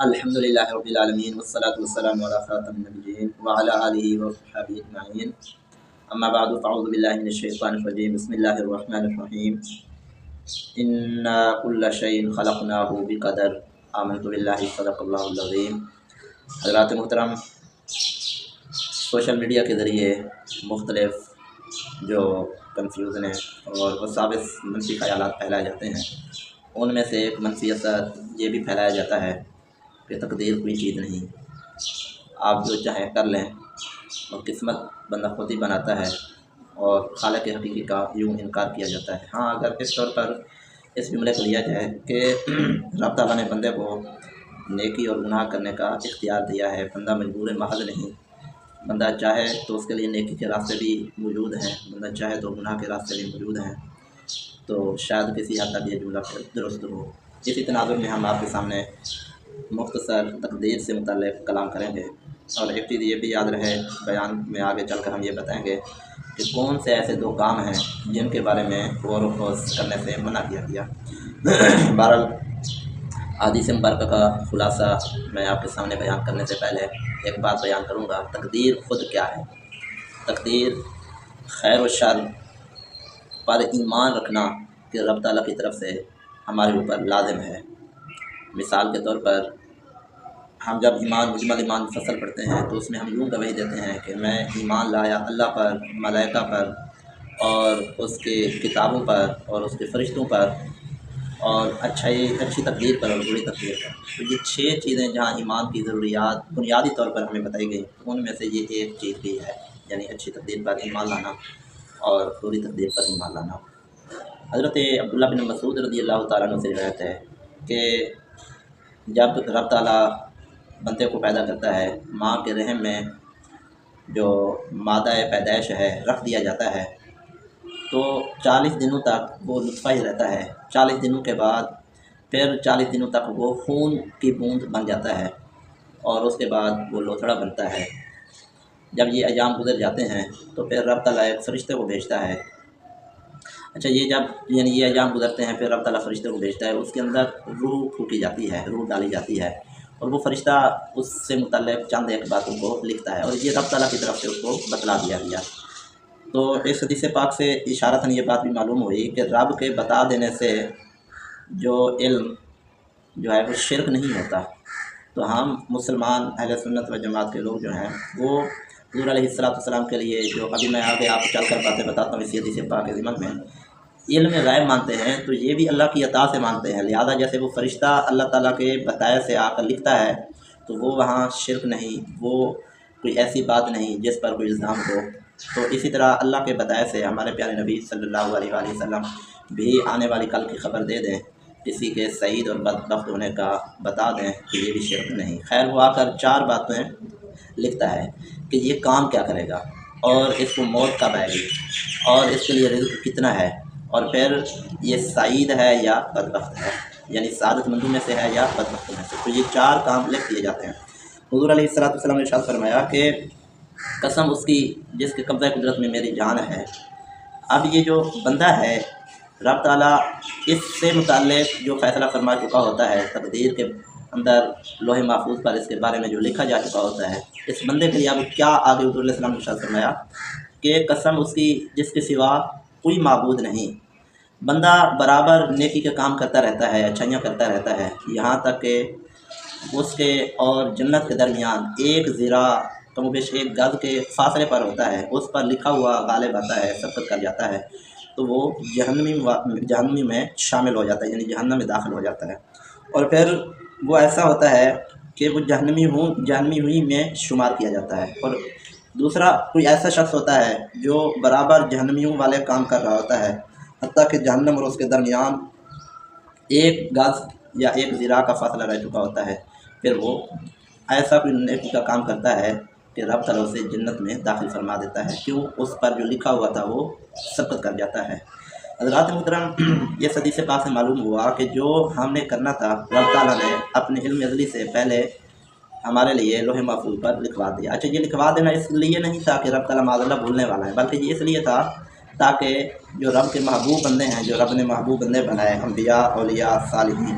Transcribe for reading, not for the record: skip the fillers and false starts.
الحمدللہ رب العالمین والصلاة والسلام علی خاتم النبیین وعلی آلہ وصحبہ اجمعین اما بعد فاعوذ باللہ من الشیطان الرجیم بسم اللہ الرحمن الرحیم انا کل شیء خلقناہ بقدر آمنت باللہ صدق اللہ العظیم۔ حضرات محترم، سوشل میڈیا کے ذریعے مختلف جو کنفیوژنیں اور وساوس منفی خیالات پھیلائے جاتے ہیں، ان میں سے ایک منفی اثر یہ بھی پھیلایا جاتا ہے کہ تقدیر کوئی چیز نہیں، آپ جو چاہیں کر لیں، اور قسمت بندہ خود ہی بناتا ہے، اور خالق حقیقی کا یوں انکار کیا جاتا ہے۔ ہاں، اگر اس طور پر اس جملے کو لیا جائے کہ رب تعالیٰ نے بندے کو نیکی اور گناہ کرنے کا اختیار دیا ہے، بندہ مجبور محض نہیں، بندہ چاہے تو اس کے لیے نیکی کے راستے بھی موجود ہیں، بندہ چاہے تو گناہ کے راستے بھی موجود ہیں، تو شاید کسی حد تک یہ جملہ درست ہو۔ اسی تناظر میں ہم آپ کے سامنے مختصر تقدیر سے متعلق کلام کریں گے، اور ایک چیز یہ بھی یاد رہے، بیان میں آگے چل کر ہم یہ بتائیں گے کہ کون سے ایسے دو کام ہیں جن کے بارے میں غور و خوض کرنے سے منع کیا گیا۔ بہرحال حدیث مبارکہ کا خلاصہ میں آپ کے سامنے بیان کرنے سے پہلے ایک بات بیان کروں گا۔ تقدیر خود کیا ہے؟ تقدیر خیر و شر پر ایمان رکھنا کہ رب تعالیٰ کی طرف سے ہمارے اوپر لازم ہے۔ مثال کے طور پر ہم جب مجمل ایمان فصل پڑھتے ہیں تو اس میں ہم یوں گواہی دیتے ہیں کہ میں ایمان لایا اللہ پر، ملائکہ پر، اور اس کے کتابوں پر، اور اس کے فرشتوں پر، اور اچھی تقدیر پر اور بری تقدیر پر۔ تو یہ 6 چیزیں جہاں ایمان کی ضروریات بنیادی طور پر ہمیں بتائی گئی، ان میں سے یہ ایک چیز بھی ہے، یعنی اچھی تقدیر پر ایمان لانا اور بری تقدیر پر ایمان لانا۔ حضرت عبداللہ بن مسعود رضی اللہ تعالیٰ عنہ سے روایت ہے کہ جب رب تعالیٰ بندے کو پیدا کرتا ہے، ماں کے رحم میں جو مادہ پیدائش ہے رکھ دیا جاتا ہے، تو 40 دنوں تک وہ نطفہ ہی رہتا ہے۔ 40 دنوں کے بعد پھر 40 دنوں تک وہ خون کی بوند بن جاتا ہے، اور اس کے بعد وہ لوتھڑا بنتا ہے۔ جب یہ ایام گزر جاتے ہیں تو پھر رب تعالیٰ ایک فرشتے کو بھیجتا ہے۔ یہ ایام گزرتے ہیں، پھر رب تعالیٰ فرشتے کو بھیجتا ہے، اس کے اندر روح پھونکی جاتی ہے، روح ڈالی جاتی ہے، اور وہ فرشتہ اس سے متعلق چند ایک باتوں کو لکھتا ہے، اور یہ رب تعالیٰ کی طرف سے اس کو بتلا دیا گیا۔ تو اس حدیث پاک سے اشارتاً یہ بات بھی معلوم ہوئی کہ رب کے بتا دینے سے جو علم جو ہے وہ شرک نہیں ہوتا۔ تو ہم مسلمان اہل سنت و جماعت کے لوگ جو ہیں وہ حضور علیہ السلام کے لیے، جو ابھی میں آگے آپ چل کر باتیں بتاتا ہوں اسی حدیث پاک کے ضمن میں، علم غیب مانتے ہیں، تو یہ بھی اللہ کی عطا سے مانتے ہیں۔ لہذا جیسے وہ فرشتہ اللہ تعالیٰ کے بتائے سے آ کر لکھتا ہے، تو وہ وہاں شرک نہیں، وہ کوئی ایسی بات نہیں جس پر کوئی الزام ہو۔ تو اسی طرح اللہ کے بتائے سے ہمارے پیارے نبی صلی اللہ علیہ وآلہ وسلم بھی آنے والی کل کی خبر دے دیں، کسی کے سعید اور بدبخت ہونے کا بتا دیں، کہ یہ بھی شرک نہیں۔ خیر، وہ آ کر 4 باتیں لکھتا ہے کہ یہ کام کیا کرے گا، اور اس کو موت کب آئے گی، اور اس کے لیے رزق کتنا ہے، اور پھر یہ سعید ہے یا بدبخت ہے، یعنی سعادت مندوں میں سے ہے یا بدبختوں میں سے۔ تو یہ 4 کام لکھ دیے جاتے ہیں۔ حضور علیہ السلام نے ارشاد فرمایا کہ قسم اس کی جس کے قبضہ قدرت میں میری جان ہے۔ اب یہ جو بندہ ہے، رب تعالیٰ اس سے متعلق جو فیصلہ فرما چکا ہوتا ہے، تقدیر کے اندر لوح محفوظ پر اس کے بارے میں جو لکھا جا چکا ہوتا ہے، اس بندے کے لیے اب کیا آگے حضور علیہ السلام نے ارشاد فرمایا کہ قسم اس کی جس کے سوا کوئی معبود نہیں۔ بندہ برابر نیکی کے کام کرتا رہتا ہے، اچھائیاں کرتا رہتا ہے، یہاں تک کہ اس کے اور جنت کے درمیان 1 ذراع کم و بیش 1 گز کے فاصلے پر ہوتا ہے، اس پر لکھا ہوا غالب آتا ہے، سبقت کر جاتا ہے، تو وہ جہنمی میں شامل ہو جاتا ہے، یعنی جہنم میں داخل ہو جاتا ہے، اور پھر وہ ایسا ہوتا ہے کہ وہ جہنمی ہوئی میں شمار کیا جاتا ہے۔ اور دوسرا کوئی ایسا شخص ہوتا ہے جو برابر جہنمیوں والے کام کر رہا ہوتا ہے، حتیٰ کہ جہنم اور اس کے درمیان 1 گز یا 1 ذراع کا فاصلہ رہ چکا ہوتا ہے، پھر وہ ایسا کوئی نیکی کا کام کرتا ہے کہ رب تعالیٰ اسے جنت میں داخل فرما دیتا ہے، کیوں؟ اس پر جو لکھا ہوا تھا وہ سبقت کر جاتا ہے۔ حضرات محترم، یہ حدیث پاک سے معلوم ہوا کہ جو ہم نے کرنا تھا رب تعالیٰ نے اپنے علم ازلی سے پہلے ہمارے لیے لوح محفوظ پر لکھوا دیا۔ اچھا، یہ لکھوا دینا اس لیے نہیں تھا کہ رب تعالیٰ معاذ اللہ بھولنے والا ہے، بلکہ یہ اس لیے تھا تاکہ جو رب کے محبوب بندے ہیں، جو رب نے محبوب بندے بنائے، انبیاء، اولیاء، صالحین،